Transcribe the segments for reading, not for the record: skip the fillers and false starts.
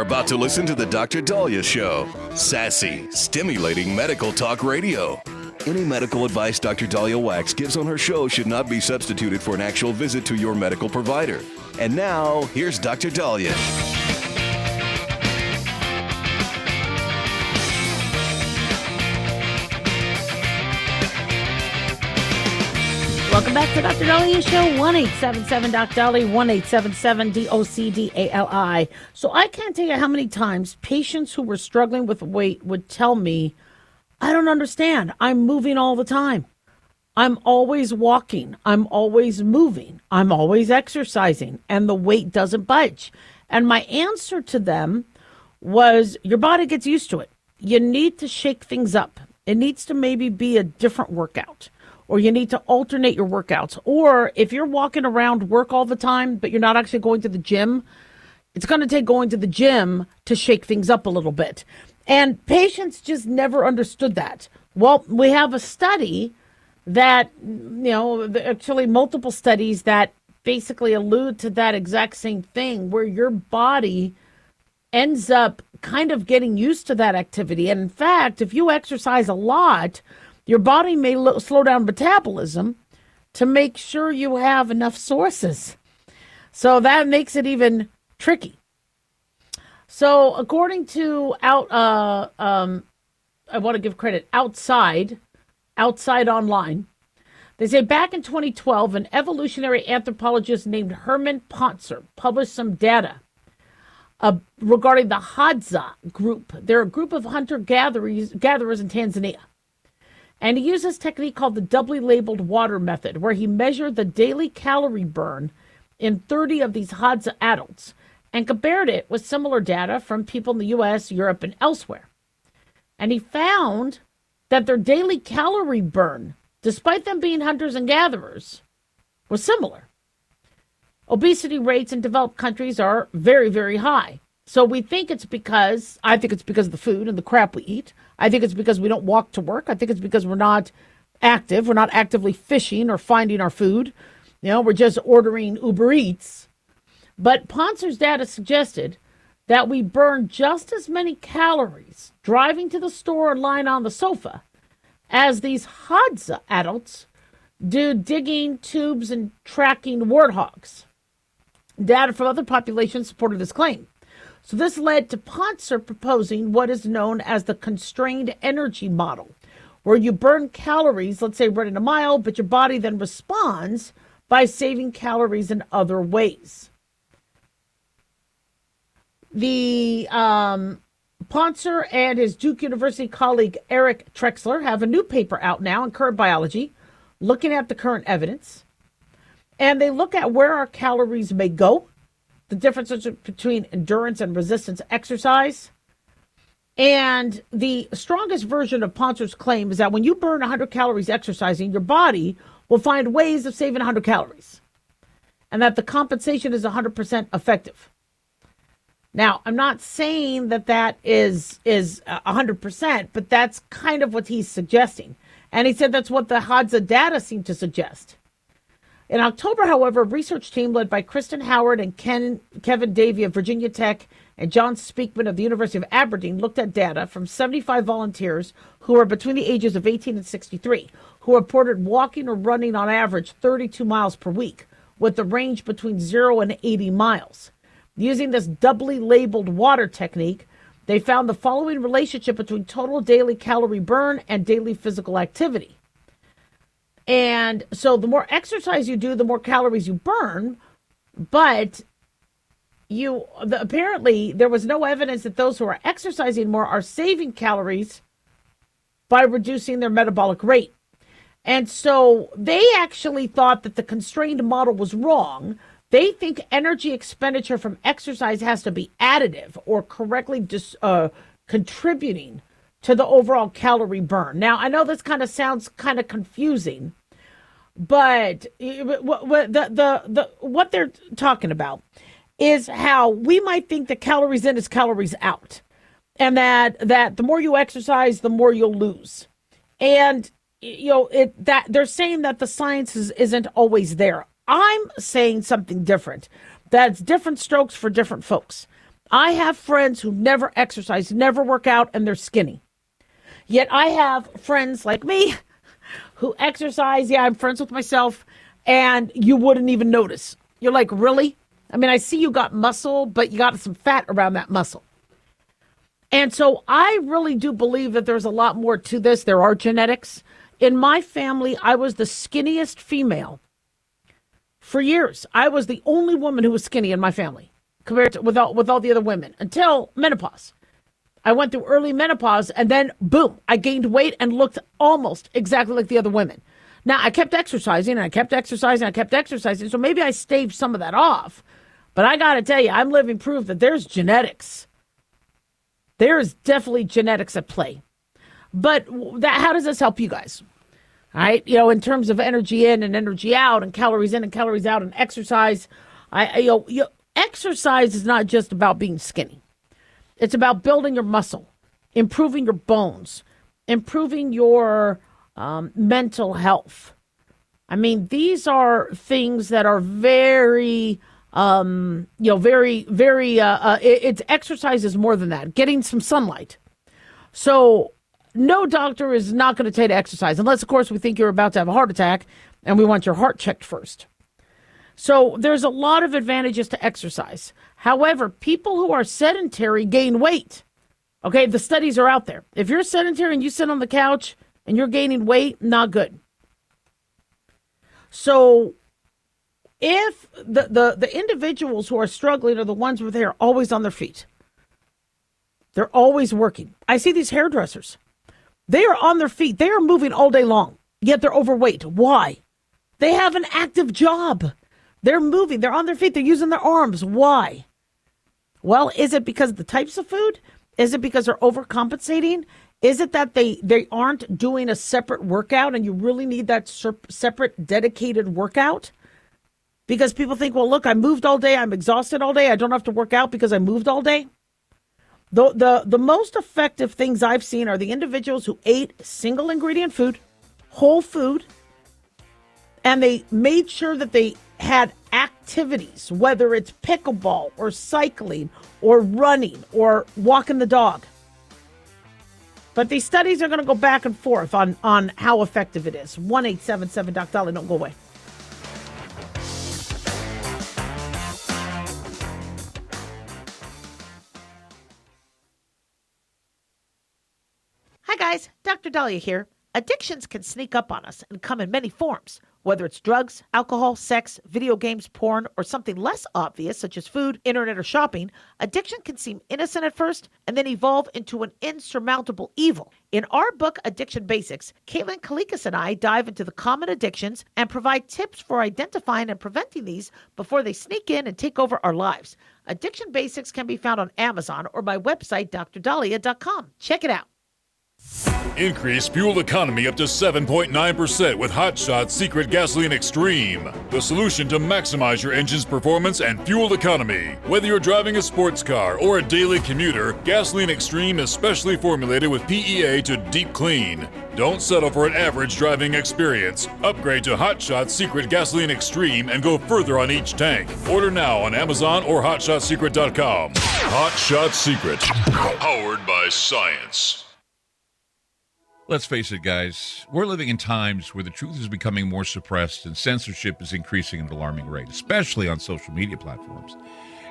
about to listen to the Dr. Dahlia Show. Sassy, stimulating medical talk radio. Any medical advice Dr. Dahlia Wax gives on her show should not be substituted for an actual visit to your medical provider. And now, here's Dr. Dahlia. Welcome back to Dr. Dahlia Show, 1-877-DOC-DALI, 1-877-DOC-DALI. So I can't tell you how many times patients who were struggling with weight would tell me, I don't understand. I'm moving all the time. I'm always walking. I'm always moving. I'm always exercising, and the weight doesn't budge. And my answer to them was, your body gets used to it. You need to shake things up. It needs to maybe be a different workout. Or you need to alternate your workouts. Or if you're walking around work all the time, but you're not actually going to the gym, it's going to take going to the gym to shake things up a little bit. And patients just never understood that. Well, we have a study that, actually multiple studies that basically allude to that exact same thing, where your body ends up kind of getting used to that activity. And in fact, if you exercise a lot, your body may slow down metabolism to make sure you have enough sources. So that makes it even tricky. So according to I want to give credit, Outside Online, they say back in 2012, an evolutionary anthropologist named Herman Pontzer published some data regarding the Hadza group. They're a group of hunter-gatherers in Tanzania. And he used this technique called the doubly labeled water method, where he measured the daily calorie burn in 30 of these Hadza adults and compared it with similar data from people in the U.S., Europe, and elsewhere. And he found that their daily calorie burn, despite them being hunters and gatherers, was similar. Obesity rates in developed countries are very, very high. So I think it's because of the food and the crap we eat. I think it's because we don't walk to work. I think it's because we're not active. We're not actively fishing or finding our food. We're just ordering Uber Eats. But Pontzer's data suggested that we burn just as many calories driving to the store and lying on the sofa as these Hadza adults do digging tubes and tracking warthogs. Data from other populations supported this claim. So this led to Pontzer proposing what is known as the constrained energy model, where you burn calories, let's say running a mile, but your body then responds by saving calories in other ways. The Pontzer and his Duke University colleague Eric Trexler have a new paper out now in Current Biology, looking at the current evidence. And they look at where our calories may go, the differences between endurance and resistance exercise. And the strongest version of Pontzer's claim is that when you burn 100 calories exercising, your body will find ways of saving 100 calories. And that the compensation is 100% effective. Now, I'm not saying that is 100%, but that's kind of what he's suggesting. And he said that's what the Hadza data seem to suggest. In October, however, a research team led by Kristen Howard and Kevin Davey of Virginia Tech and John Speakman of the University of Aberdeen looked at data from 75 volunteers who are between the ages of 18 and 63, who reported walking or running on average 32 miles per week, with the range between 0 and 80 miles. Using this doubly labeled water technique, they found the following relationship between total daily calorie burn and daily physical activity. And so the more exercise you do, the more calories you burn. But apparently there was no evidence that those who are exercising more are saving calories by reducing their metabolic rate. And so they actually thought that the constrained model was wrong. They think energy expenditure from exercise has to be additive or correctly contributing to the overall calorie burn. Now, I know this kind of sounds kind of confusing, but what they're talking about is how we might think that calories in is calories out, and that the more you exercise, the more you'll lose. And that they're saying that the science isn't always there. I'm saying something different. That's different strokes for different folks. I have friends who never exercise, never work out, and they're skinny. Yet I have friends like me who exercise. Yeah, I'm friends with myself, and you wouldn't even notice. You're like, really? I mean, I see you got muscle, but you got some fat around that muscle. And so I really do believe that there's a lot more to this. There are genetics. In my family, I was the skinniest female for years. I was the only woman who was skinny in my family compared to with all the other women until menopause. I went through early menopause and then boom, I gained weight and looked almost exactly like the other women. Now I kept exercising and I kept exercising. I kept exercising. So maybe I staved some of that off, but I got to tell you, I'm living proof that there's genetics. There is definitely genetics at play. But how does this help you guys? All right. In terms of energy in and energy out and calories in and calories out and exercise, exercise is not just about being skinny. It's about building your muscle, improving your bones, improving your mental health. I mean, these are things that are very, it's exercise is more than that. Getting some sunlight. So no doctor is not going to tell you to exercise unless, of course, we think you're about to have a heart attack and we want your heart checked first. So there's a lot of advantages to exercise. However, people who are sedentary gain weight. Okay, the studies are out there. If you're sedentary and you sit on the couch and you're gaining weight, not good. So if the individuals who are struggling are the ones where they are always on their feet, they're always working. I see these hairdressers. They are on their feet. They are moving all day long, yet they're overweight. Why? They have an active job. They're moving. They're on their feet. They're using their arms. Why? Well, is it because of the types of food? Is it because they're overcompensating? Is it that they aren't doing a separate workout and you really need that separate dedicated workout? Because people think, well, look, I moved all day. I'm exhausted all day. I don't have to work out because I moved all day. The most effective things I've seen are the individuals who ate single ingredient food, whole food, and they made sure that they had activities, whether it's pickleball or cycling or running or walking the dog. But these studies are going to go back and forth on how effective it is. 1-877-Doc-Dolly, don't go away. Hi guys, Dr. Dahlia here. Addictions can sneak up on us and come in many forms. Whether it's drugs, alcohol, sex, video games, porn, or something less obvious such as food, internet, or shopping, addiction can seem innocent at first and then evolve into an insurmountable evil. In our book, Addiction Basics, Caitlin Kalikas and I dive into the common addictions and provide tips for identifying and preventing these before they sneak in and take over our lives. Addiction Basics can be found on Amazon or my website, drdahlia.com. Check it out. Increase fuel economy up to 7.9% with Hot Shot Secret Gasoline Extreme. The solution to maximize your engine's performance and fuel economy. Whether you're driving a sports car or a daily commuter, Gasoline Extreme is specially formulated with PEA to deep clean. Don't settle for an average driving experience. Upgrade to Hot Shot Secret Gasoline Extreme and go further on each tank. Order now on Amazon or HotShotSecret.com. Hot Shot Secret. Powered by science. Let's face it, guys, we're living in times where the truth is becoming more suppressed and censorship is increasing at an alarming rate, especially on social media platforms.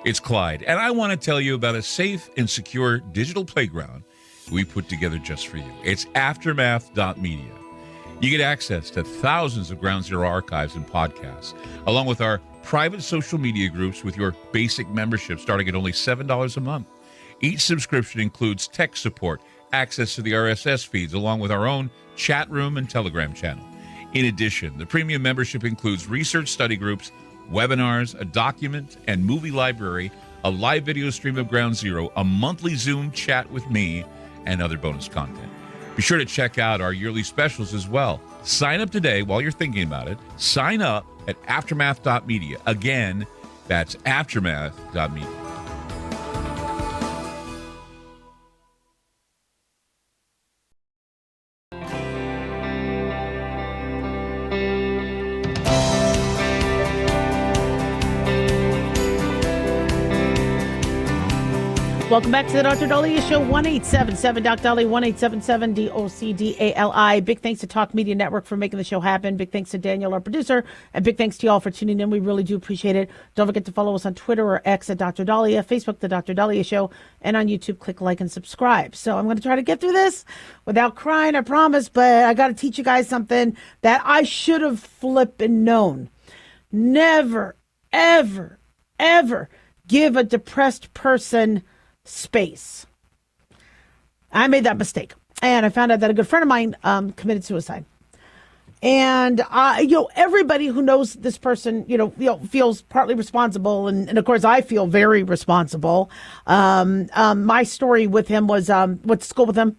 It's Clyde, and I want to tell you about a safe and secure digital playground we put together just for you. It's Aftermath.media. You get access to thousands of Ground Zero archives and podcasts, along with our private social media groups with your basic membership starting at only $7 a month. Each subscription includes tech support, access to the RSS feeds, along with our own chat room and Telegram channel. In addition, the premium membership includes research study groups, webinars, a document and movie library, a live video stream of Ground Zero, a monthly Zoom chat with me, and other bonus content. Be sure to check out our yearly specials as well. Sign up today while you're thinking about it. Sign up at Aftermath.media. Again, that's Aftermath.media. Welcome back to the Dr. Dahlia Show, 1-877 Doc Dahlia, 1-877 DOCDALI. Big thanks to Talk Media Network for making the show happen. Big thanks to Daniel, our producer, and big thanks to y'all for tuning in. We really do appreciate it. Don't forget to follow us on Twitter or X at Dr. Dahlia, Facebook, The Dr. Dahlia Show, and on YouTube, click like and subscribe. So I'm going to try to get through this without crying, I promise, but I got to teach you guys something that I should have flippin' known. Never, ever, ever give a depressed person space. I made that mistake, and I found out that a good friend of mine committed suicide. And everybody who knows this person, feels partly responsible, and of course I feel very responsible. My story with him was went to school with him,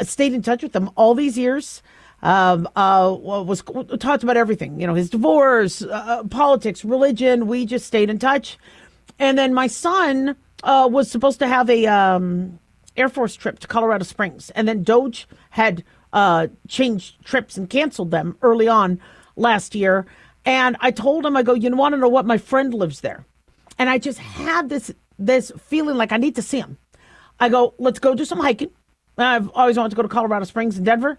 stayed in touch with him all these years. Was talked about everything, his divorce, politics, religion. We just stayed in touch, and then my son was supposed to have a Air Force trip to Colorado Springs, and then Doge had changed trips and canceled them early on last year. And I told him, I go, you want to know what? My friend lives there, and I just had this feeling like I need to see him. I go, let's go do some hiking. I've always wanted to go to Colorado Springs and Denver.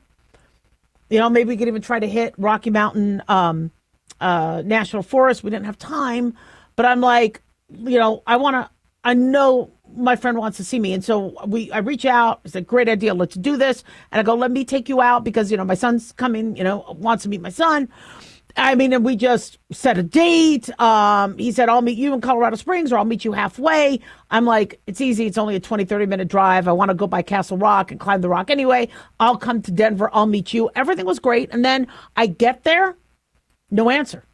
Maybe we could even try to hit Rocky Mountain National Forest. We didn't have time, but I'm like, I know my friend wants to see me. And so I reach out. It's a great idea. Let's do this. And I go, let me take you out because, my son's coming, wants to meet my son. And we just set a date. He said, I'll meet you in Colorado Springs or I'll meet you halfway. I'm like, it's easy. It's only a 30-minute drive. I want to go by Castle Rock and climb the rock anyway. I'll come to Denver. I'll meet you. Everything was great. And then I get there. No answer.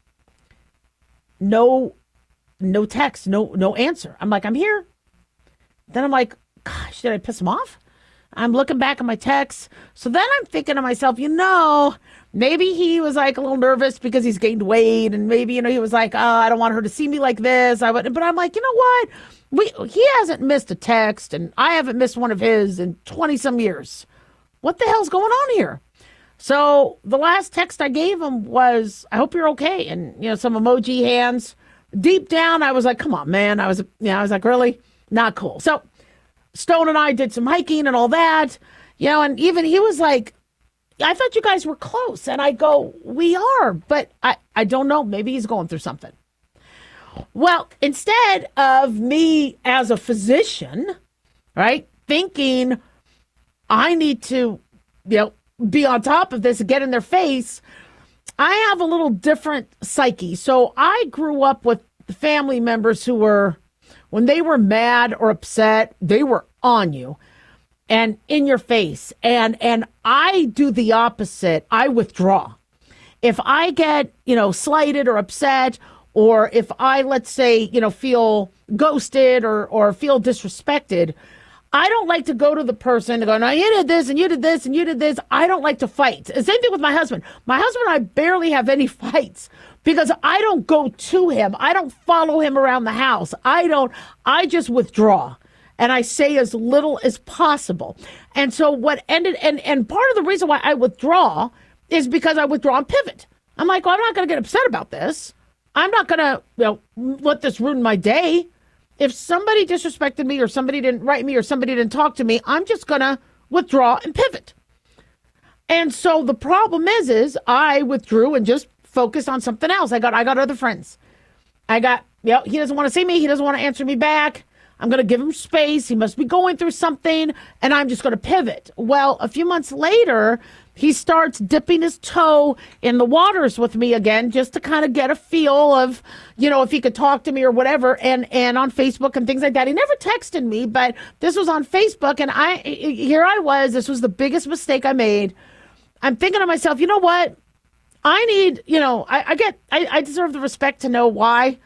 No text. No answer. I'm like, I'm here. Then I'm like, gosh, did I piss him off? I'm looking back at my texts. So then I'm thinking to myself, maybe he was like a little nervous because he's gained weight. And maybe, he was like, oh, I don't want her to see me like this. But I'm like, you know what? He hasn't missed a text and I haven't missed one of his in 20 some years. What the hell's going on here? So the last text I gave him was, I hope you're okay. And, some emoji hands. Deep down, I was like, come on, man. I was like, really? Not cool. So Stone and I did some hiking and all that, and even he was like, I thought you guys were close. And I go, we are, but I don't know. Maybe he's going through something. Well, instead of me as a physician, right, thinking I need to, be on top of this and get in their face, I have a little different psyche. So I grew up with family members who were, when they were mad or upset, they were on you and in your face. And I do the opposite. I withdraw. If I get, slighted or upset, or if I, let's say, feel ghosted or feel disrespected, I don't like to go to the person and go, no, you did this and you did this and you did this. I don't like to fight. Same thing with my husband. My husband and I barely have any fights because I don't go to him. I don't follow him around the house. I just withdraw and I say as little as possible. And so what ended, and part of the reason why I withdraw is because I withdraw and pivot. I'm like, well, I'm not going to get upset about this. I'm not going to let this ruin my day. If somebody disrespected me or somebody didn't write me or somebody didn't talk to me, I'm just going to withdraw and pivot. And so the problem is I withdrew and just focused on something else. I got other friends. He doesn't want to see me. He doesn't want to answer me back. I'm going to give him space. He must be going through something, and I'm just going to pivot. Well, a few months later, he starts dipping his toe in the waters with me again, just to kind of get a feel of, if he could talk to me or whatever, and on Facebook and things like that. He never texted me, but this was on Facebook, and here I was. This was the biggest mistake I made. I'm thinking to myself, you know what? I need, I deserve the respect to know why,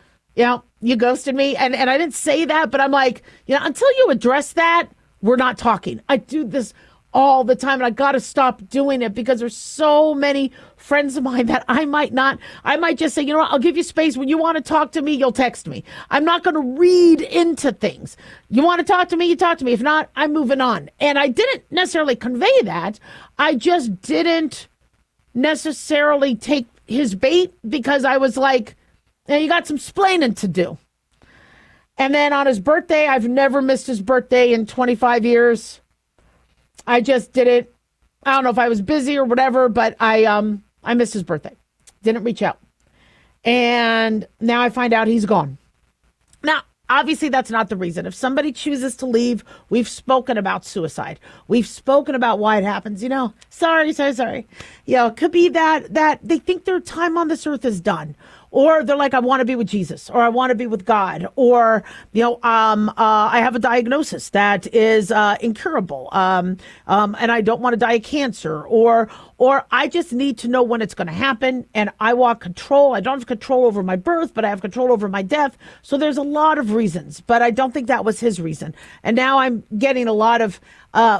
you ghosted me. And I didn't say that, but I'm like, until you address that, we're not talking. I do this all the time, and I got to stop doing it because there's so many friends of mine that I might just say, I'll give you space. When you want to talk to me, you'll text me. I'm not going to read into things. You want to talk to me, you talk to me. If not, I'm moving on. And I didn't necessarily convey that. I just didn't necessarily take his bait because I was like, you got some splaining to do. And then on his birthday, I've never missed his birthday in 25 years. I just did it. I don't know if I was busy or whatever, but I missed his birthday. Didn't reach out. And now I find out he's gone. Now, obviously, that's not the reason. If somebody chooses to leave, we've spoken about suicide. We've spoken about why it happens. Sorry. It could be that they think their time on this earth is done. Or they're like, I want to be with Jesus, or I want to be with God, or, I have a diagnosis that is incurable, and I don't want to die of cancer, or I just need to know when it's going to happen, and I want control. I don't have control over my birth, but I have control over my death. So there's a lot of reasons, but I don't think that was his reason. And now I'm getting a lot of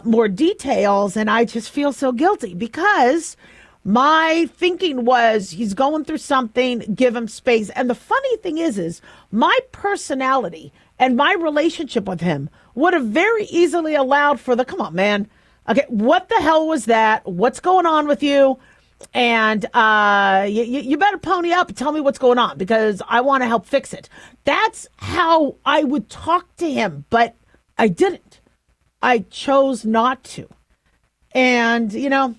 more details, and I just feel so guilty because my thinking was he's going through something, give him space. And the funny thing is my personality and my relationship with him would have very easily allowed for come on, man. Okay, what the hell was that? What's going on with you? And you better pony up and tell me what's going on because I want to help fix it. That's how I would talk to him, but I didn't. I chose not to. And,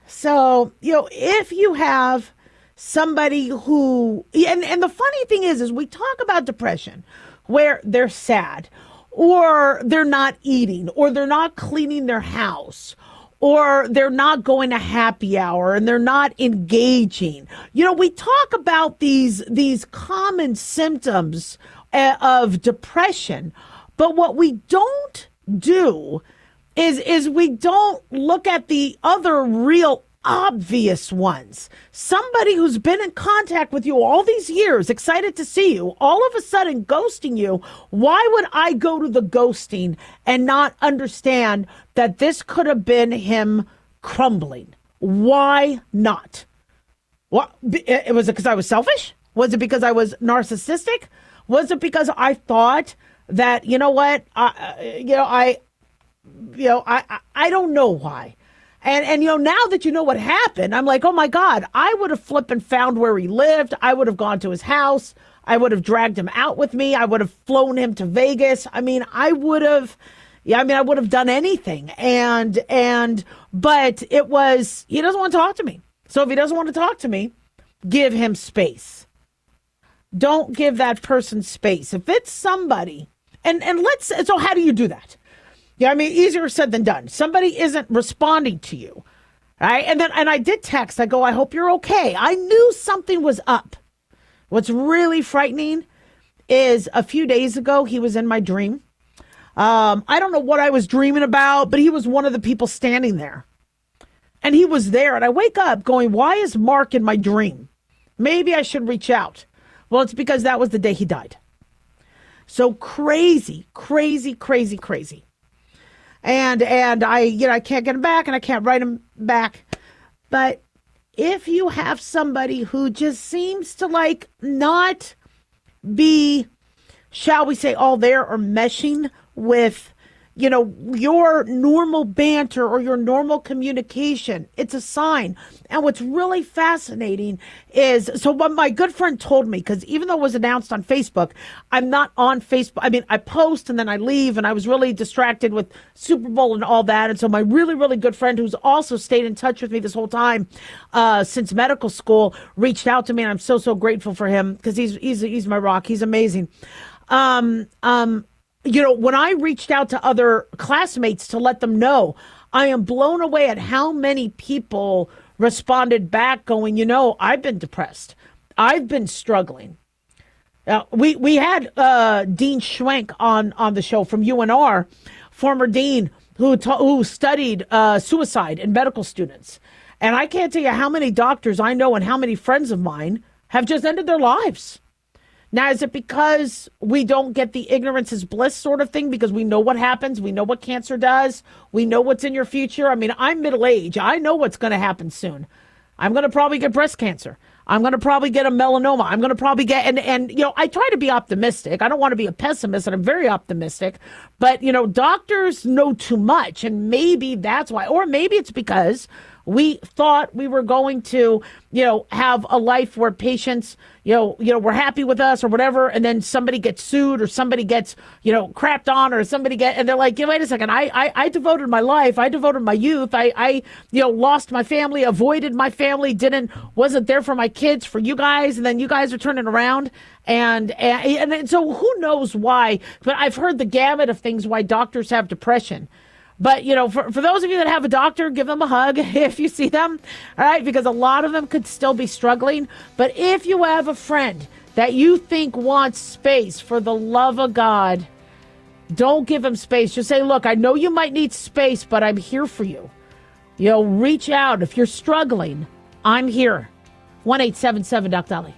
so, if you have somebody who, and the funny thing is we talk about depression where they're sad or they're not eating or they're not cleaning their house or they're not going to happy hour and they're not engaging. We talk about these common symptoms of depression, but what we don't do is we don't look at the other real obvious ones. Somebody who's been in contact with you all these years, excited to see you, all of a sudden ghosting you. Why would I go to the ghosting and not understand that this could have been him crumbling? Why not? What? Was it because I was selfish? Was it because I was narcissistic? Was it because I thought that, I don't know why. And now that you know what happened, I'm like, oh my God, I would have flipped and found where he lived. I would have gone to his house. I would have dragged him out with me. I would have flown him to Vegas. I would have done anything. But it was, he doesn't want to talk to me. So if he doesn't want to talk to me, give him space. Don't give that person space. If it's somebody, so how do you do that? Easier said than done. Somebody isn't responding to you. Right. And I did text. I go, I hope you're okay. I knew something was up. What's really frightening is a few days ago, he was in my dream. I don't know what I was dreaming about, but he was one of the people standing there. And he was there. And I wake up going, why is Mark in my dream? Maybe I should reach out. Well, it's because that was the day he died. So crazy. And I can't get him back and I can't write him back. But if you have somebody who just seems to not be, shall we say, all there or meshing with, your normal banter or your normal communication, it's a sign. And what's really fascinating is, so what my good friend told me, because even though it was announced on Facebook, I'm not on Facebook. I post and then I leave, and I was really distracted with Super Bowl and all that. And so my really, really good friend, who's also stayed in touch with me this whole time since medical school, reached out to me, and I'm so grateful for him because he's my rock. He's amazing. When I reached out to other classmates to let them know, I am blown away at how many people responded back going, I've been depressed. I've been struggling. We had Dean Schwenk on the show from UNR, former dean who studied suicide in medical students. And I can't tell you how many doctors I know and how many friends of mine have just ended their lives. Now, is it because we don't get the ignorance is bliss sort of thing? Because we know what happens. We know what cancer does. We know what's in your future. I'm middle-aged. I know what's going to happen soon. I'm going to probably get breast cancer. I'm going to probably get a melanoma. I'm going to probably get, and I try to be optimistic. I don't want to be a pessimist, and I'm very optimistic. But, doctors know too much, and maybe that's why. Or maybe it's because We thought we were going to, have a life where patients, were happy with us or whatever, and then somebody gets sued or somebody gets, crapped on or and they're like, wait a second, I devoted my life, I devoted my youth, I lost my family, avoided my family, wasn't there for my kids, for you guys, and then you guys are turning around. And so who knows why, but I've heard the gamut of things why doctors have depression. But, for those of you that have a doctor, give them a hug if you see them, all right, because a lot of them could still be struggling. But if you have a friend that you think wants space, for the love of God, don't give him space. Just say, look, I know you might need space, but I'm here for you. Reach out. If you're struggling, I'm here. 1-877-Doc-Dolly.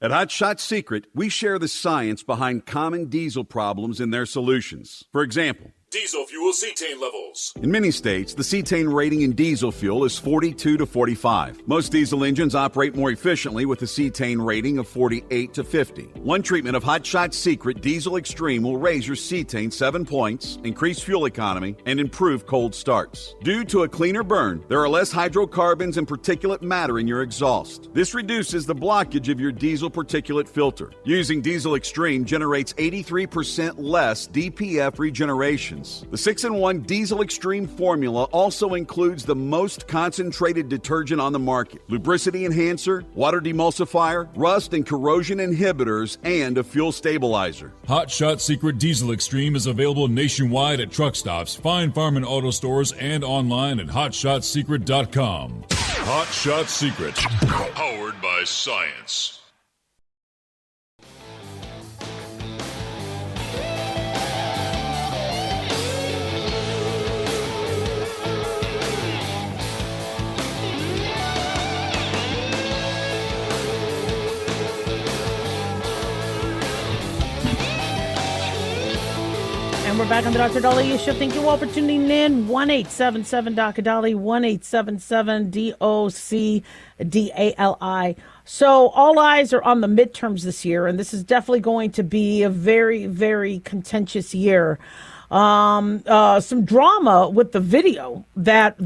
At Hot Shot Secret, we share the science behind common diesel problems and their solutions. For example, diesel fuel cetane levels. in many states, the cetane rating in diesel fuel is 42 to 45. Most diesel engines operate more efficiently with a cetane rating of 48 to 50. One treatment of Hot Shot Secret Diesel Extreme will raise your cetane 7 points, increase fuel economy, and improve cold starts. Due to a cleaner burn, there are less hydrocarbons and particulate matter in your exhaust. This reduces the blockage of your diesel particulate filter. Using Diesel Extreme generates 83% less DPF regeneration. The 6-in-1 Diesel Extreme formula also includes the most concentrated detergent on the market, lubricity enhancer, water demulsifier, rust and corrosion inhibitors, and a fuel stabilizer. Hot Shot Secret Diesel Extreme is available nationwide at truck stops, fine farm and auto stores, and online at hotshotsecret.com. Hot Shot Secret, powered by science. And we're back on the Dr. Dolly Show. Thank you all for tuning in. 1-877-Dr. 1-877-DOCDALI. So all eyes are on the midterms this year, and this is definitely going to be a very, very contentious year. Some drama with the video that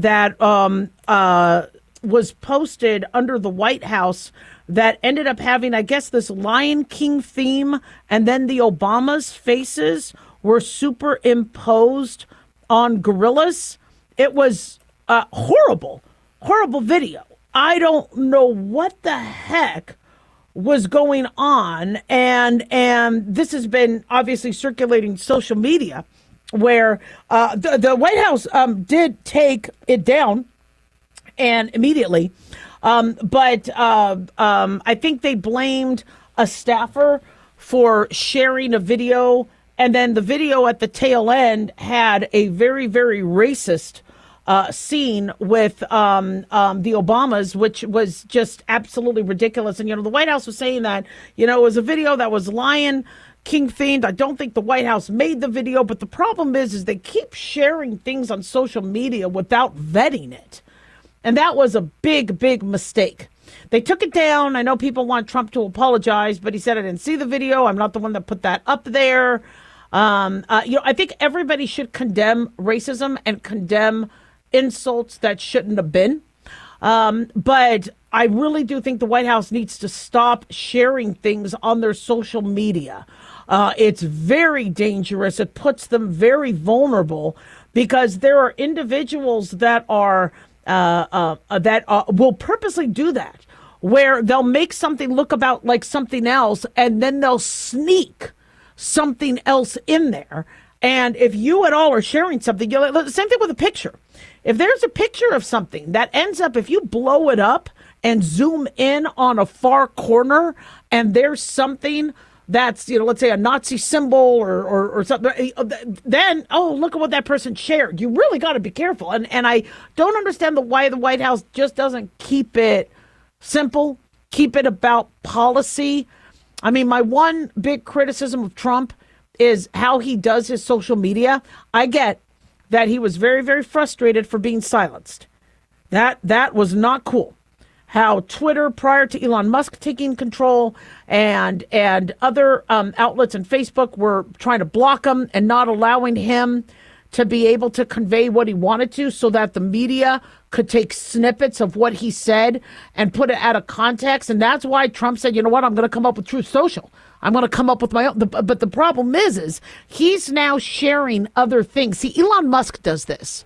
was posted under the White House that ended up having, I guess, this Lion King theme, and then the Obamas' faces were superimposed on gorillas. It was a horrible video. I don't know what the heck was going on, and this has been obviously circulating social media, where the White House did take it down and immediately, but I think they blamed a staffer for sharing a video. And then the video at the tail end had a very, very racist scene with the Obamas, which was just absolutely ridiculous. And, the White House was saying that, it was a video that was Lion King themed. I don't think the White House made the video, but the problem is they keep sharing things on social media without vetting it. And that was a big, big mistake. They took it down. I know people want Trump to apologize, but he said, I didn't see the video. I'm not the one that put that up there. I think everybody should condemn racism and condemn insults that shouldn't have been. But I really do think the White House needs to stop sharing things on their social media. It's very dangerous. It puts them very vulnerable because there are individuals that will purposely do that, where they'll make something look about like something else, and then they'll sneak something else in there. And if you at all are sharing something, same thing with a picture. If there's a picture of something that ends up, if you blow it up and zoom in on a far corner, and there's something that's, let's say a Nazi symbol or something, then, look at what that person shared. You really got to be careful. And I don't understand why the White House just doesn't keep it simple, keep it about policy. I mean, my one big criticism of Trump is how he does his social media. I get that he was very, very frustrated for being silenced. That was not cool. how Twitter, prior to Elon Musk taking control, and other outlets and Facebook were trying to block him and not allowing him to be able to convey what he wanted to, so that the media could take snippets of what he said and put it out of context. And that's why Trump said, you know what, I'm going to come up with Truth Social. I'm going to come up with my own. But the problem is he's now sharing other things. See, Elon Musk does this,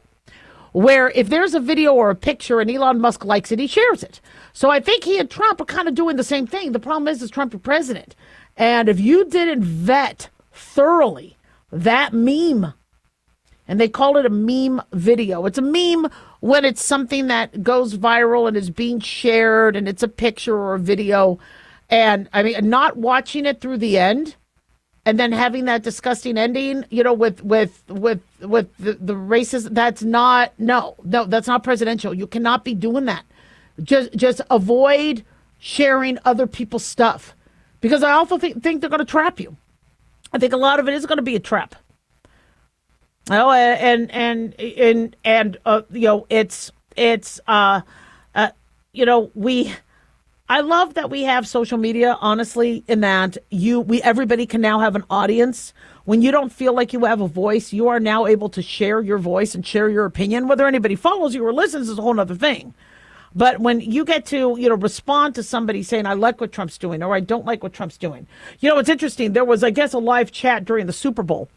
where if there's a video or a picture and Elon Musk likes it, he shares it. So I think he and Trump are kind of doing the same thing. The problem is Trump is president. And if you didn't vet thoroughly that meme, and they call it a meme video. It's a meme when it's something that goes viral and is being shared and it's a picture or a video. And I mean, not watching it through the end and then having that disgusting ending, you know, with the racism, that's not, no, that's not presidential. You cannot be doing that. Just avoid sharing other people's stuff, because I also think they're going to trap you. I think a lot of it is going to be a trap. Oh, and you know, it's you know, I love that we have social media, honestly, in that everybody can now have an audience. When you don't feel like you have a voice, you are now able to share your voice and share your opinion. Whether anybody follows you or listens is a whole other thing. But when you get to, you know, respond to somebody saying, I like what Trump's doing, or I don't like what Trump's doing. You know, it's interesting. There was, I guess, a live chat during the Super Bowl.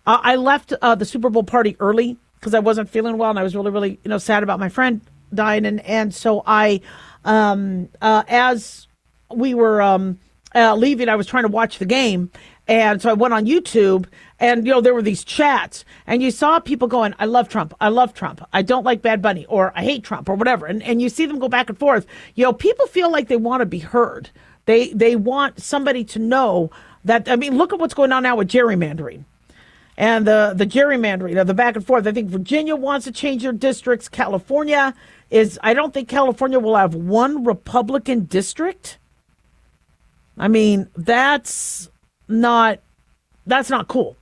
I left the Super Bowl party early because I wasn't feeling well, and I was really, really, you know, sad about my friend dying. And so I, as we were leaving, I was trying to watch the game. And so I went on YouTube, and, you know, there were these chats, and you saw people going, I love Trump. I love Trump. I don't like Bad Bunny, or I hate Trump, or whatever. And you see them go back and forth. You know, people feel like they want to be heard. They want somebody to know that. I mean, look at what's going on now with gerrymandering. And the gerrymandering, the back and forth. I think Virginia wants to change their districts. California I don't think California will have one Republican district. I mean, that's not cool.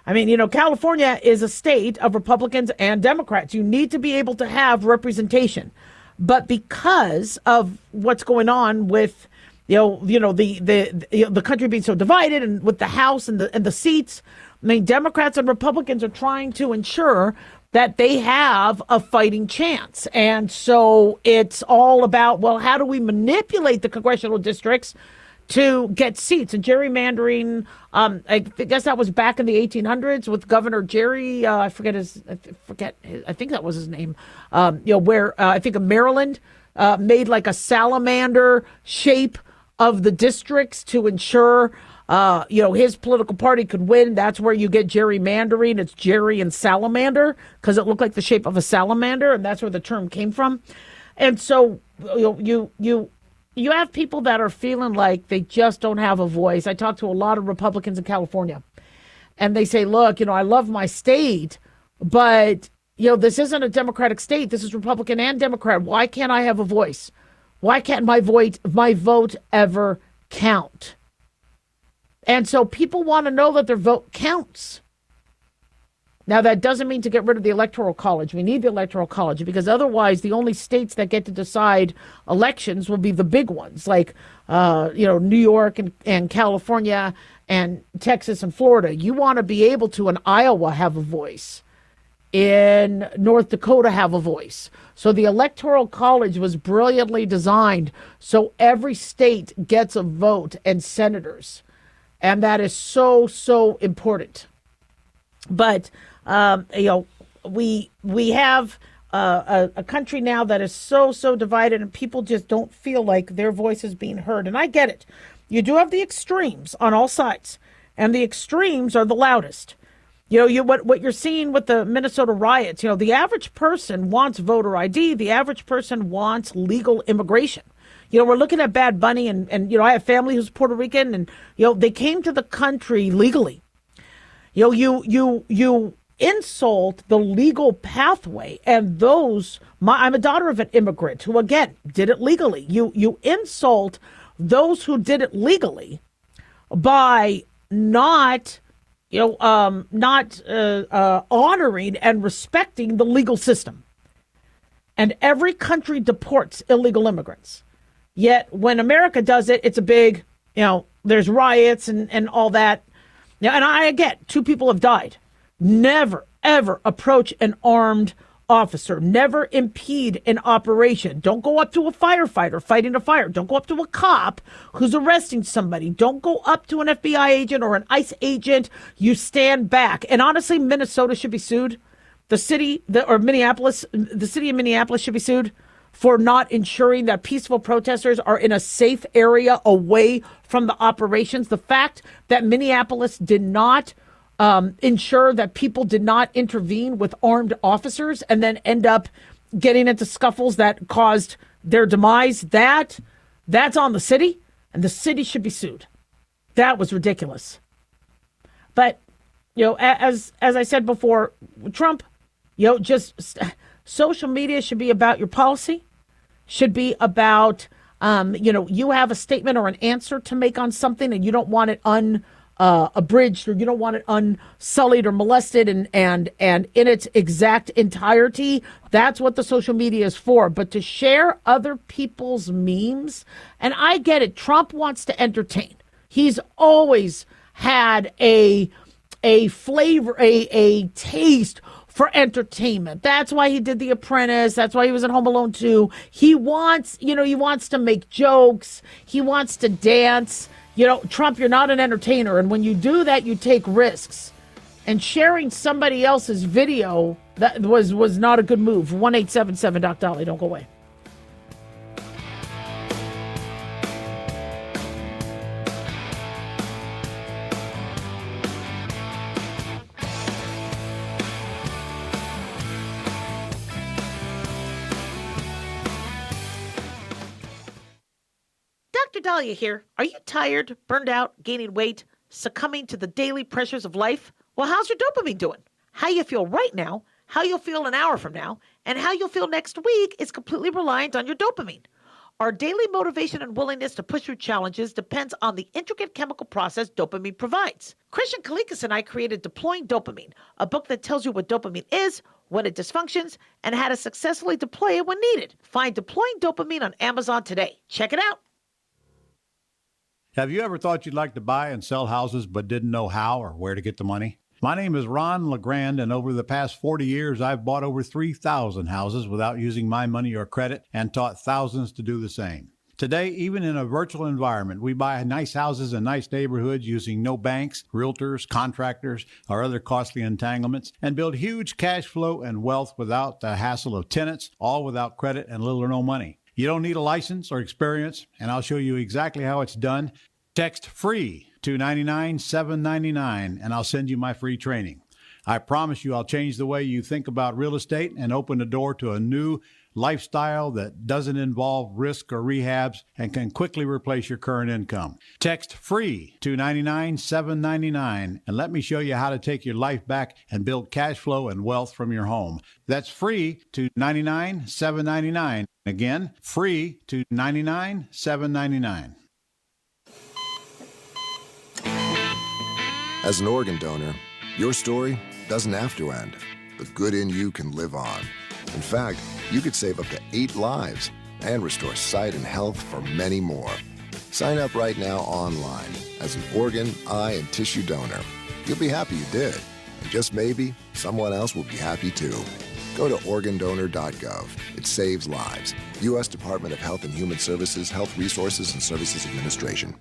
I mean, you know, California is a state of Republicans and Democrats. You need to be able to have representation. But because of what's going on with, the country being so divided, and with the House and the seats, I mean, Democrats and Republicans are trying to ensure that they have a fighting chance. And so it's all about, well, how do we manipulate the congressional districts to get seats? And gerrymandering, I guess that was back in the 1800s with Governor Jerry. I think that was his name. Where I think of Maryland made like a salamander shape of the districts to ensure his political party could win. That's where you get gerrymandering. It's Jerry and salamander, because it looked like the shape of a salamander, and that's where the term came from. And so you have people that are feeling like they just don't have a voice. I talk to a lot of Republicans in California, and they say, look, I love my state, but, this isn't a Democratic state. This is Republican and Democrat. Why can't I have a voice? Why can't my vote ever count? And so people want to know that their vote counts. Now, that doesn't mean to get rid of the Electoral College. We need the Electoral College, because otherwise the only states that get to decide elections will be the big ones, like, New York and California and Texas and Florida. You want to be able to, in Iowa, have a voice. In North Dakota, have a voice. So the Electoral College was brilliantly designed so every state gets a vote and senators. And that is so, so important. But, we have a country now that is so, so divided, and people just don't feel like their voice is being heard. And I get it. You do have the extremes on all sides, and the extremes are the loudest. What you're seeing with the Minnesota riots, the average person wants voter ID. The average person wants legal immigration. We're looking at Bad Bunny, and I have family who's Puerto Rican, and, they came to the country legally. You insult the legal pathway, and I'm a daughter of an immigrant who, again, did it legally. You insult those who did it legally by not honoring and respecting the legal system. And every country deports illegal immigrants. Yet when America does it, it's a big, there's riots and all that. Now, and I get 2 people have died. Never, ever approach an armed officer. Never impede an operation. Don't go up to a firefighter fighting a fire. Don't go up to a cop who's arresting somebody. Don't go up to an FBI agent or an ICE agent. You stand back. And honestly, Minnesota should be sued. The city of Minneapolis should be sued for not ensuring that peaceful protesters are in a safe area away from the operations. The fact that Minneapolis did not ensure that people did not intervene with armed officers and then end up getting into scuffles that caused their demise, that's on the city, and the city should be sued. That was ridiculous. But, as I said before, Trump, just social media should be about your policy, should be about, you have a statement or an answer to make on something and you don't want it abridged, or you don't want it unsullied or molested and in its exact entirety. That's what the social media is for. But to share other people's memes, and I get it, Trump wants to entertain. He's always had a flavor, a taste for entertainment. That's why he did The Apprentice. That's why he was at Home Alone 2. He wants to make jokes. He wants to dance. Trump, you're not an entertainer. And when you do that, you take risks. And sharing somebody else's video, that was not a good move. 1-877 Doc Dolly. Don't go away. Dr. Dahlia here. Are you tired, burned out, gaining weight, succumbing to the daily pressures of life? Well, how's your dopamine doing? How you feel right now, how you'll feel an hour from now, and how you'll feel next week is completely reliant on your dopamine. Our daily motivation and willingness to push through challenges depends on the intricate chemical process dopamine provides. Christian Kalikas and I created Deploying Dopamine, a book that tells you what dopamine is, when it dysfunctions, and how to successfully deploy it when needed. Find Deploying Dopamine on Amazon today. Check it out. Have you ever thought you'd like to buy and sell houses but didn't know how or where to get the money? My name is Ron LeGrand, and over the past 40 years, I've bought over 3,000 houses without using my money or credit and taught thousands to do the same. Today, even in a virtual environment, we buy nice houses in nice neighborhoods using no banks, realtors, contractors, or other costly entanglements, and build huge cash flow and wealth without the hassle of tenants, all without credit and little or no money. You don't need a license or experience, and I'll show you exactly how it's done. Text FREE to 99799, and I'll send you my free training. I promise you I'll change the way you think about real estate and open the door to a new lifestyle that doesn't involve risk or rehabs and can quickly replace your current income. Text FREE to 99799, and let me show you how to take your life back and build cash flow and wealth from your home. That's FREE to 99799. Again, FREE to 99799. As an organ donor, your story doesn't have to end. The good in you can live on. In fact, you could save up to 8 lives and restore sight and health for many more. Sign up right now online as an organ, eye, and tissue donor. You'll be happy you did. And just maybe, someone else will be happy too. Go to organdonor.gov. It saves lives. U.S. Department of Health and Human Services, Health Resources and Services Administration.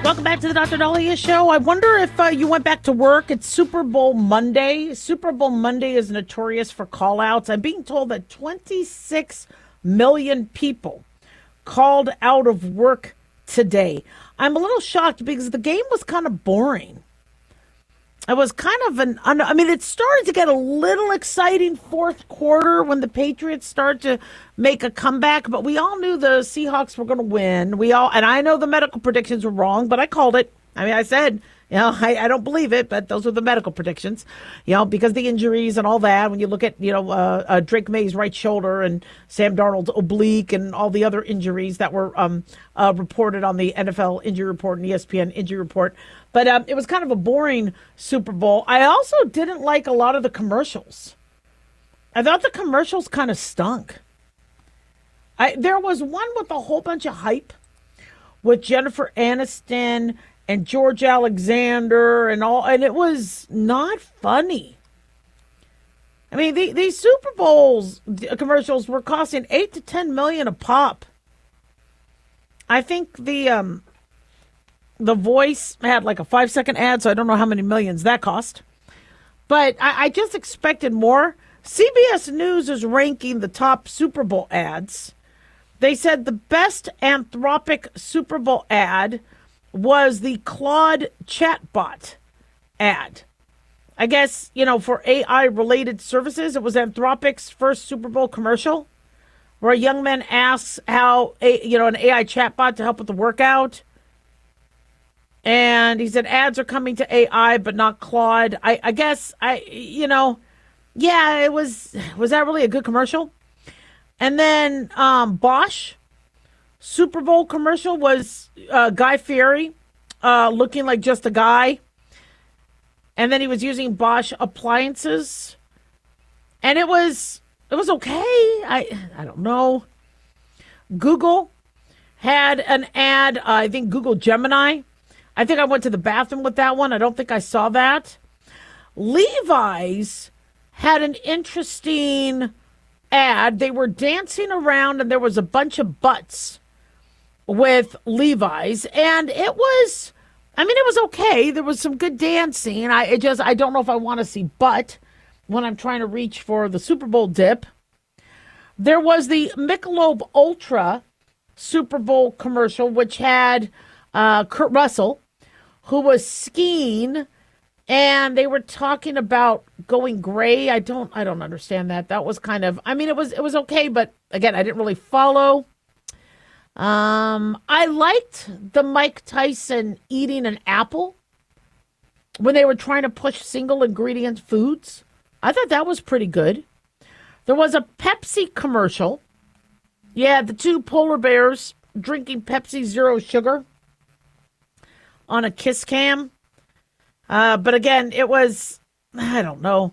Welcome back to the Dr. Dahlia Show. I wonder if you went back to work. It's Super Bowl Monday. Super Bowl Monday is notorious for call-outs. I'm being told that 26 million people called out of work today. I'm a little shocked because the game was kind of boring. It was kind of it started to get a little exciting fourth quarter when the Patriots started to make a comeback, but we all knew the Seahawks were going to win. And I know the medical predictions were wrong, but I called it. I said I don't believe it, but those were the medical predictions, because the injuries and all that. When you look at, Drake May's right shoulder and Sam Darnold's oblique and all the other injuries that were reported on the NFL injury report and ESPN injury report. But it was kind of a boring Super Bowl. I also didn't like a lot of the commercials. I thought the commercials kind of stunk. There was one with a whole bunch of hype with Jennifer Aniston and George Alexander and all, and it was not funny. I mean, these Super Bowls commercials were costing $8 to $10 million a pop. I think the Voice had like a 5-second ad, so I don't know how many millions that cost. But I just expected more. CBS News is ranking the top Super Bowl ads. They said the best Anthropic Super Bowl ad was the Claude chatbot ad. I guess, for AI-related services, it was Anthropic's first Super Bowl commercial where a young man asks how, an AI chatbot to help with the workout. And he said ads are coming to AI, but not Claude. I guess, yeah, it was that really a good commercial? And then Bosch Super Bowl commercial was Guy Fieri looking like just a guy. And then he was using Bosch appliances. And it was okay. I don't know. Google had an ad, I think Google Gemini. I think I went to the bathroom with that one. I don't think I saw that. Levi's had an interesting ad. They were dancing around and there was a bunch of butts with Levi's, and it was okay. There was some good dancing. I don't know if I want to see butt when I'm trying to reach for the Super Bowl dip. There was the Michelob Ultra Super Bowl commercial, which had Kurt Russell, who was skiing, and they were talking about going gray. I don't understand that. That was kind of, it was okay, but again, I didn't really follow. I liked the Mike Tyson eating an apple when they were trying to push single ingredient foods. I thought that was pretty good. There was a Pepsi commercial. Yeah, the two polar bears drinking Pepsi Zero Sugar on a kiss cam. But again, it was, I don't know.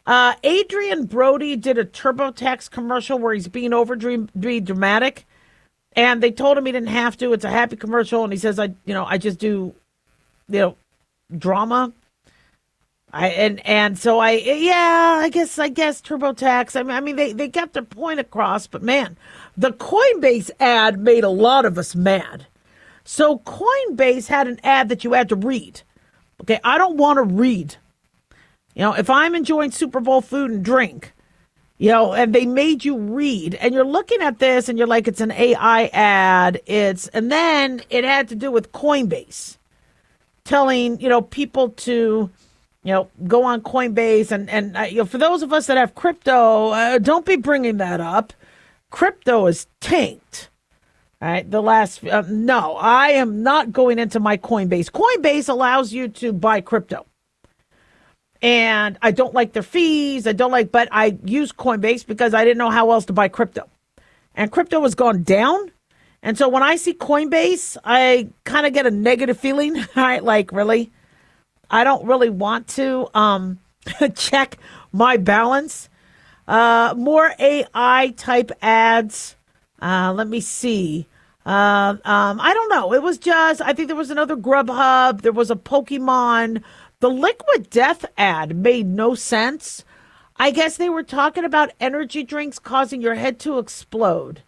Adrian Brody did a TurboTax commercial where he's being overly dramatic. And they told him he didn't have to. It's a happy commercial. And he says, I just do, drama. I guess TurboTax. They got their point across. But man, the Coinbase ad made a lot of us mad. So Coinbase had an ad that you had to read. Okay, I don't want to read. If I'm enjoying Super Bowl food and drink, and they made you read, and you're looking at this and you're like, it's an AI ad. And then it had to do with Coinbase telling, people to, go on Coinbase. And for those of us that have crypto, don't be bringing that up. Crypto is tanked. All right. No, I am not going into my Coinbase. Coinbase allows you to buy crypto. And I don't like their fees. But I use Coinbase because I didn't know how else to buy crypto. And crypto has gone down. And so when I see Coinbase, I kind of get a negative feeling. All right, like, really? I don't really want to check my balance. More AI type ads. Let me see. I don't know. It was just, I think there was another Grubhub. There was a Pokemon. The Liquid Death ad made no sense. I guess they were talking about energy drinks causing your head to explode.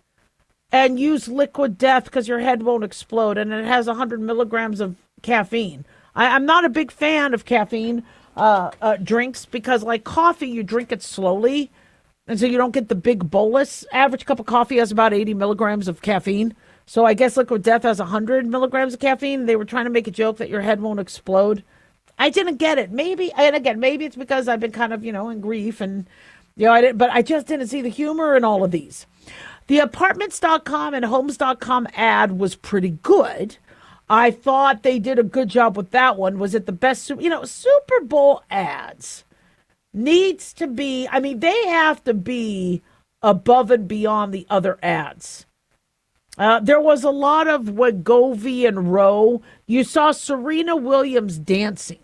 And use Liquid Death because your head won't explode. And it has 100 milligrams of caffeine. I'm not a big fan of caffeine drinks because, like coffee, you drink it slowly. And so you don't get the big bolus. Average cup of coffee has about 80 milligrams of caffeine. So I guess Liquid Death has 100 milligrams of caffeine. They were trying to make a joke that your head won't explode. I didn't get it. Maybe it's because I've been kind of, in grief and, but I just didn't see the humor in all of these. The apartments.com and homes.com ad was pretty good. I thought they did a good job with that one. Was it the best? Super Bowl ads needs to be, I mean, they have to be above and beyond the other ads. There was a lot of Wegovy and Rowe. You saw Serena Williams dancing.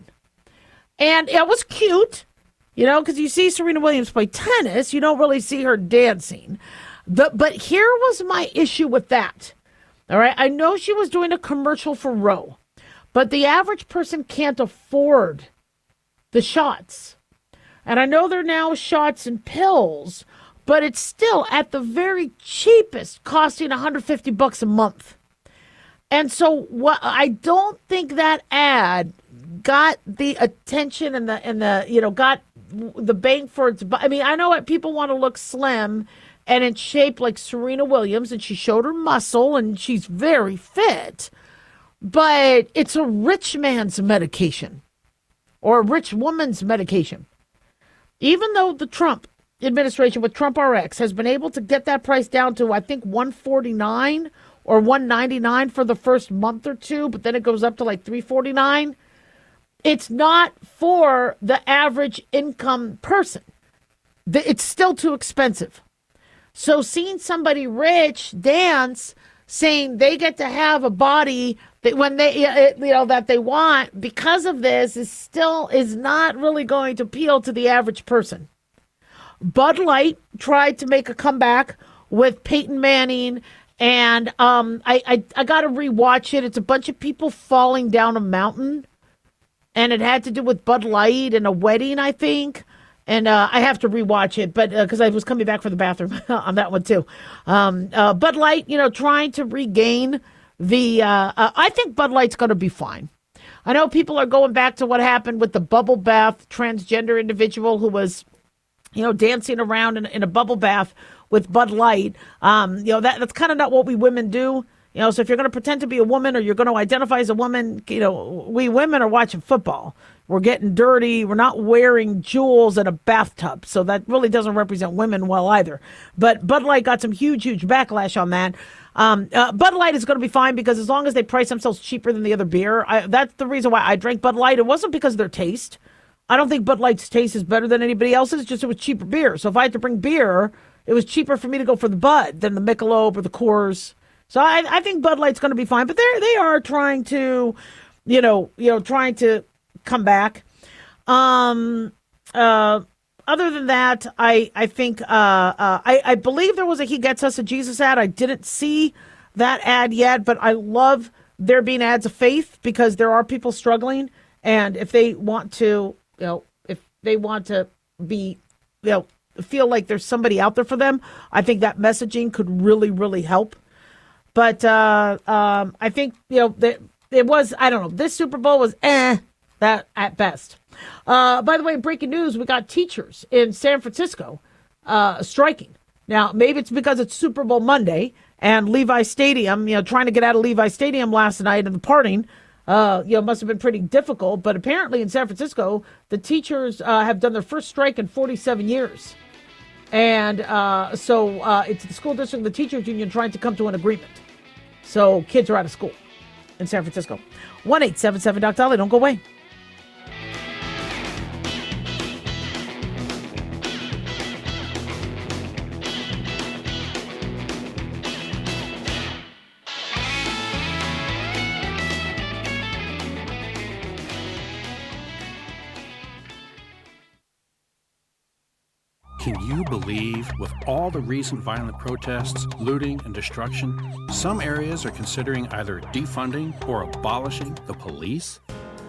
And it was cute, because you see Serena Williams play tennis. You don't really see her dancing. But here was my issue with that. All right. I know she was doing a commercial for Rowe, but the average person can't afford the shots. And I know they're now shots and pills, but it's still at the very cheapest, costing $150 a month. And so I don't think that ad got the attention and got the bang for its buck. I mean, I know what people want to look slim and in shape like Serena Williams, and she showed her muscle and she's very fit, but it's a rich man's medication or a rich woman's medication. Even though the Trump administration with Trump RX has been able to get that price down to, I think, $149 or $199 for the first month or two, but then it goes up to like $349. It's not for the average income person. It's still too expensive. So seeing somebody rich dance, saying they get to have a body that when that they want because of this is not really going to appeal to the average person. Bud Light tried to make a comeback with Peyton Manning, and I got to rewatch it. It's a bunch of people falling down a mountain, and it had to do with Bud Light and a wedding, I think. And I have to rewatch it, but because I was coming back from the bathroom on that one too. Bud Light, trying to regain the. I think Bud Light's going to be fine. I know people are going back to what happened with the bubble bath transgender individual who was, dancing around in a bubble bath with Bud Light. That's kind of not what we women do. So if you're going to pretend to be a woman or you're going to identify as a woman, we women are watching football. We're getting dirty. We're not wearing jewels in a bathtub. So that really doesn't represent women well either. But Bud Light got some huge backlash on that. Bud Light is going to be fine because as long as they price themselves cheaper than the other beer, that's the reason why I drank Bud Light. It wasn't because of their taste. I don't think Bud Light's taste is better than anybody else's, just it was cheaper beer. So if I had to bring beer, it was cheaper for me to go for the Bud than the Michelob or the Coors. So I think Bud Light's going to be fine, but they are trying to, trying to come back. Other than that, I think I believe there was a He Gets Us a Jesus ad. I didn't see that ad yet, but I love there being ads of faith because there are people struggling, and if they want to, be, feel like there's somebody out there for them, I think that messaging could really, really help. But I think, that it was, I don't know, this Super Bowl was that at best. By the way, breaking news, we got teachers in San Francisco striking. Now, maybe it's because it's Super Bowl Monday and Levi Stadium, trying to get out of Levi Stadium last night and the parting, must have been pretty difficult. But apparently in San Francisco, the teachers have done their first strike in 47 years. And so it's the school district and the teachers union trying to come to an agreement. So kids are out of school in San Francisco. 1-877-Doc-Dolly. Don't go away. Can you believe, with all the recent violent protests, looting, and destruction, some areas are considering either defunding or abolishing the police?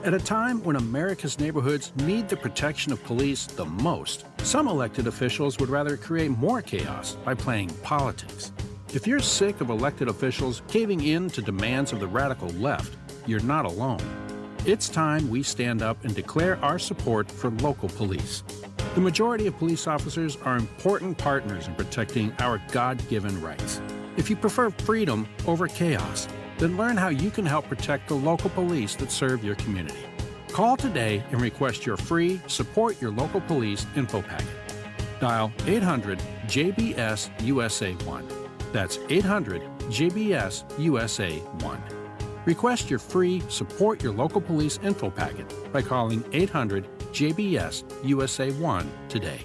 At a time when America's neighborhoods need the protection of police the most, some elected officials would rather create more chaos by playing politics. If you're sick of elected officials caving in to demands of the radical left, you're not alone. It's time we stand up and declare our support for local police. The majority of police officers are important partners in protecting our God-given rights. If you prefer freedom over chaos, then learn how you can help protect the local police that serve your community. Call today and request your free Support Your Local Police info packet. Dial 800-JBS-USA1. That's 800-JBS-USA1. Request your free Support Your Local Police info packet by calling 800-JBS-USA-1 today.